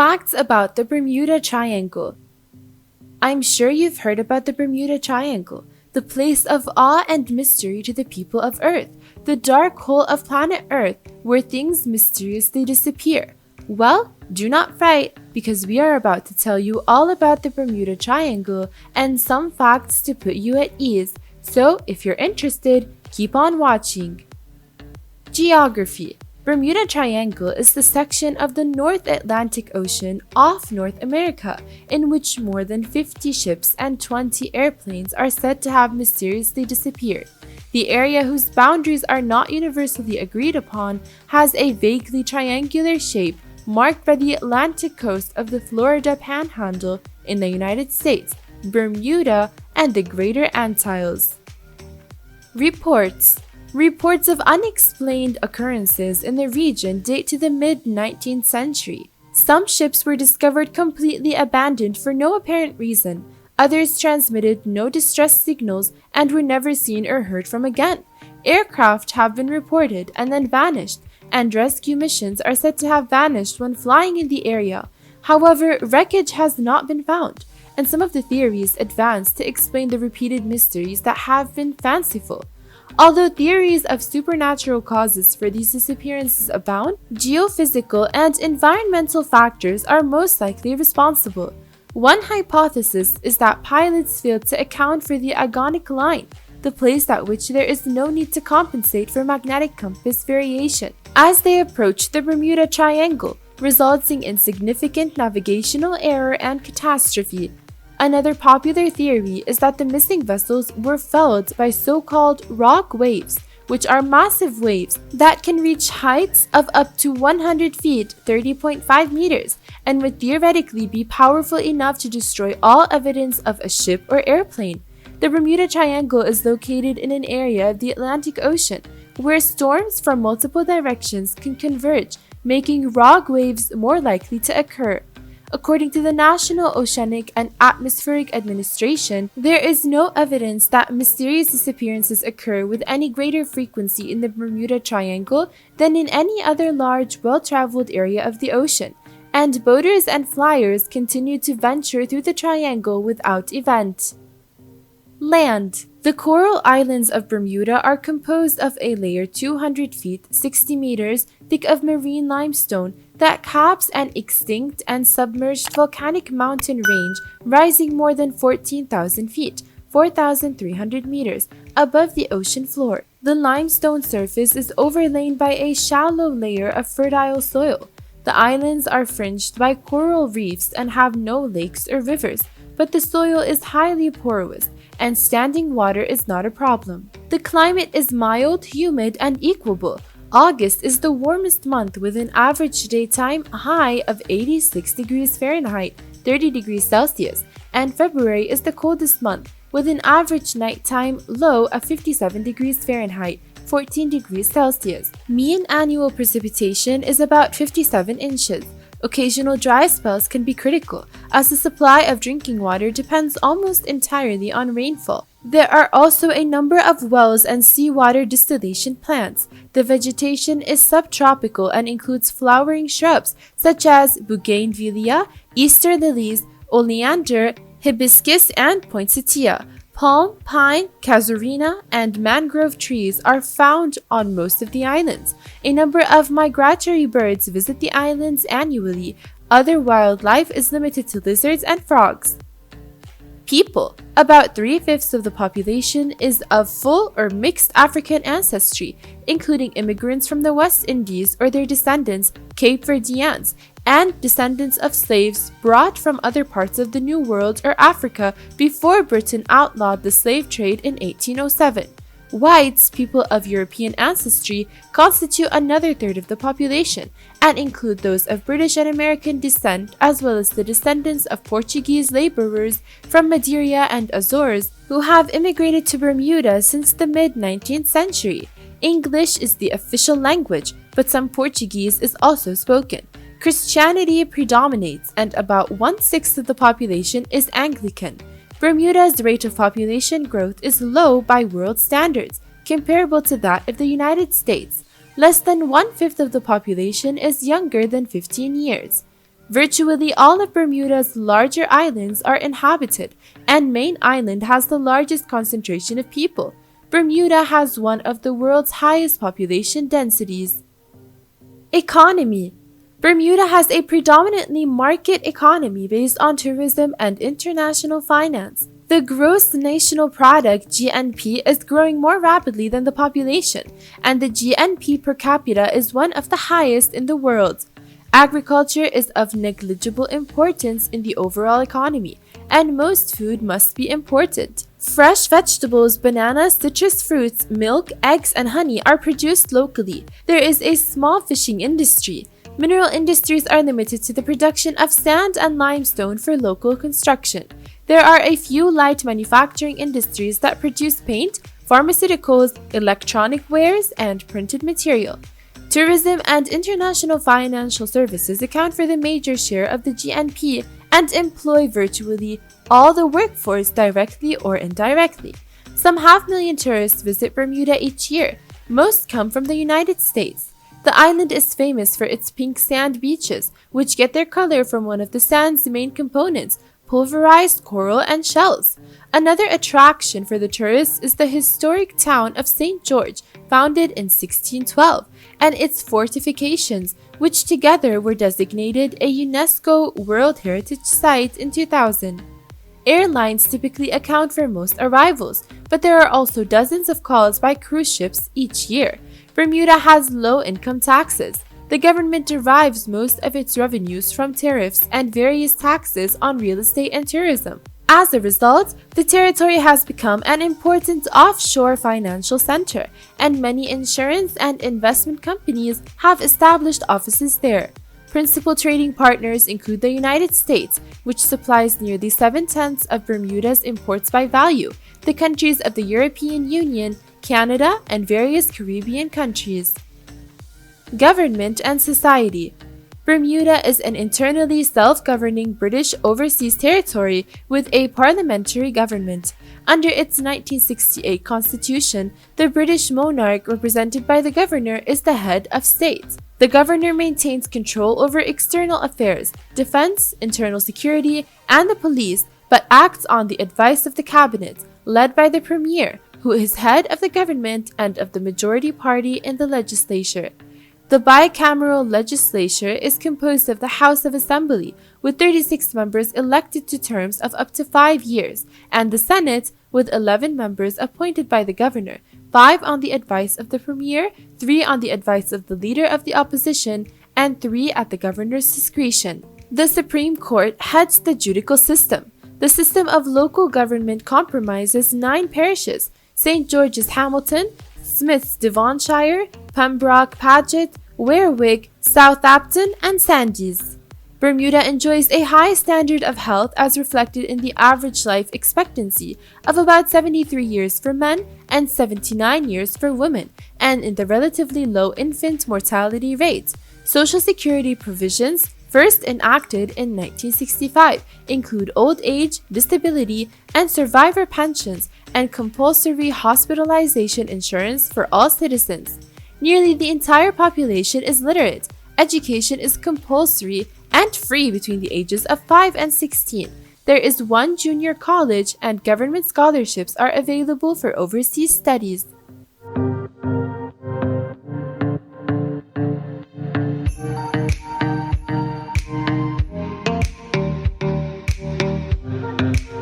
Facts about the Bermuda Triangle. I'm sure you've heard about the Bermuda Triangle, the place of awe and mystery to the people of Earth, the dark hole of planet Earth where things mysteriously disappear. Well, do not fright, because we are about to tell you all about the Bermuda Triangle and some facts to put you at ease. So, if you're interested, keep on watching. Geography. Bermuda Triangle is the section of the North Atlantic Ocean off North America, in which more than 50 ships and 20 airplanes are said to have mysteriously disappeared. The area, whose boundaries are not universally agreed upon, has a vaguely triangular shape marked by the Atlantic coast of the Florida Panhandle in the United States, Bermuda, and the Greater Antilles. Reports of unexplained occurrences in the region date to the mid-19th century. Some ships were discovered completely abandoned for no apparent reason. Others transmitted no distress signals and were never seen or heard from again. Aircraft have been reported and then vanished, and rescue missions are said to have vanished when flying in the area. However, wreckage has not been found, and some of the theories advanced to explain the repeated mysteries that have been fanciful. Although theories of supernatural causes for these disappearances abound, geophysical and environmental factors are most likely responsible. One hypothesis is that pilots failed to account for the agonic line, the place at which there is no need to compensate for magnetic compass variation, as they approach the Bermuda Triangle, resulting in significant navigational error and catastrophe. Another popular theory is that the missing vessels were felled by so-called rock waves, which are massive waves that can reach heights of up to 100 feet (30.5 meters) and would theoretically be powerful enough to destroy all evidence of a ship or airplane. The Bermuda Triangle is located in an area of the Atlantic Ocean where storms from multiple directions can converge, making rock waves more likely to occur. According to the National Oceanic and Atmospheric Administration, there is no evidence that mysterious disappearances occur with any greater frequency in the Bermuda Triangle than in any other large, well-traveled area of the ocean, and boaters and flyers continue to venture through the triangle without event. Land. The coral islands of Bermuda are composed of a layer 200 feet (60 meters) thick of marine limestone that caps an extinct and submerged volcanic mountain range rising more than 14,000 feet (4,300 meters) above the ocean floor. The limestone surface is overlain by a shallow layer of fertile soil. The islands are fringed by coral reefs and have no lakes or rivers, but the soil is highly porous, and standing water is not a problem. The climate is mild, humid, and equable. August is the warmest month with an average daytime high of 86 degrees Fahrenheit, 30 degrees Celsius, and February is the coldest month with an average nighttime low of 57 degrees Fahrenheit, 14 degrees Celsius. Mean annual precipitation is about 57 inches. Occasional dry spells can be critical, as the supply of drinking water depends almost entirely on rainfall. There are also a number of wells and seawater distillation plants. The vegetation is subtropical and includes flowering shrubs such as bougainvillea, Easter lilies, oleander, hibiscus, and poinsettia. Palm, pine, casuarina, and mangrove trees are found on most of the islands. A number of migratory birds visit the islands annually. Other wildlife is limited to lizards and frogs. People. About 3/5 of the population is of full or mixed African ancestry, including immigrants from the West Indies or their descendants, Cape Verdeans, and descendants of slaves brought from other parts of the New World or Africa before Britain outlawed the slave trade in 1807. Whites, people of European ancestry, constitute another third of the population and include those of British and American descent, as well as the descendants of Portuguese laborers from Madeira and Azores who have immigrated to Bermuda since the mid-19th century. English is the official language, but some Portuguese is also spoken. Christianity predominates, and about 1/6 of the population is Anglican. Bermuda's rate of population growth is low by world standards, comparable to that of the United States. Less than 1/5 of the population is younger than 15 years. Virtually all of Bermuda's larger islands are inhabited, and Main Island has the largest concentration of people. Bermuda has one of the world's highest population densities. Economy. Bermuda has a predominantly market economy based on tourism and international finance. The gross national product (GNP) is growing more rapidly than the population, and the GNP per capita is one of the highest in the world. Agriculture is of negligible importance in the overall economy, and most food must be imported. Fresh vegetables, bananas, citrus fruits, milk, eggs, and honey are produced locally. There is a small fishing industry. Mineral industries are limited to the production of sand and limestone for local construction. There are a few light manufacturing industries that produce paint, pharmaceuticals, electronic wares, and printed material. Tourism and international financial services account for the major share of the GNP and employ virtually all the workforce directly or indirectly. Some 500,000 tourists visit Bermuda each year. Most come from the United States. The island is famous for its pink sand beaches, which get their color from one of the sand's main components, pulverized coral and shells. Another attraction for the tourists is the historic town of St. George, founded in 1612, and its fortifications, which together were designated a UNESCO World Heritage Site in 2000. Airlines typically account for most arrivals, but there are also dozens of calls by cruise ships each year. Bermuda has low income taxes. The government derives most of its revenues from tariffs and various taxes on real estate and tourism. As a result, the territory has become an important offshore financial center, and many insurance and investment companies have established offices there. Principal trading partners include the United States, which supplies nearly 7/10 of Bermuda's imports by value, the countries of the European Union, Canada, and various Caribbean countries. Government and society. Bermuda is an internally self-governing British overseas territory with a parliamentary government. Under its 1968 constitution, the British monarch, represented by the governor, is the head of state. The governor maintains control over external affairs, defense, internal security, and the police, but acts on the advice of the cabinet, led by the premier, who is head of the government and of the majority party in the legislature. The bicameral legislature is composed of the House of Assembly, with 36 members elected to terms of up to 5 years, and the Senate, with 11 members appointed by the governor, 5 on the advice of the premier, 3 on the advice of the leader of the opposition, and 3 at the governor's discretion. The Supreme Court heads the judicial system. The system of local government comprises 9 parishes: St. George's Hamilton, Smith's Devonshire, Pembroke Paget, Werwick, Southampton, and Sandys. Bermuda enjoys a high standard of health as reflected in the average life expectancy of about 73 years for men and 79 years for women, and in the relatively low infant mortality rate. Social Security provisions, first enacted in 1965, include old age, disability, and survivor pensions, and compulsory hospitalization insurance for all citizens. Nearly the entire population is literate. Education is compulsory and free between the ages of 5 and 16. There is one junior college, and government scholarships are available for overseas studies.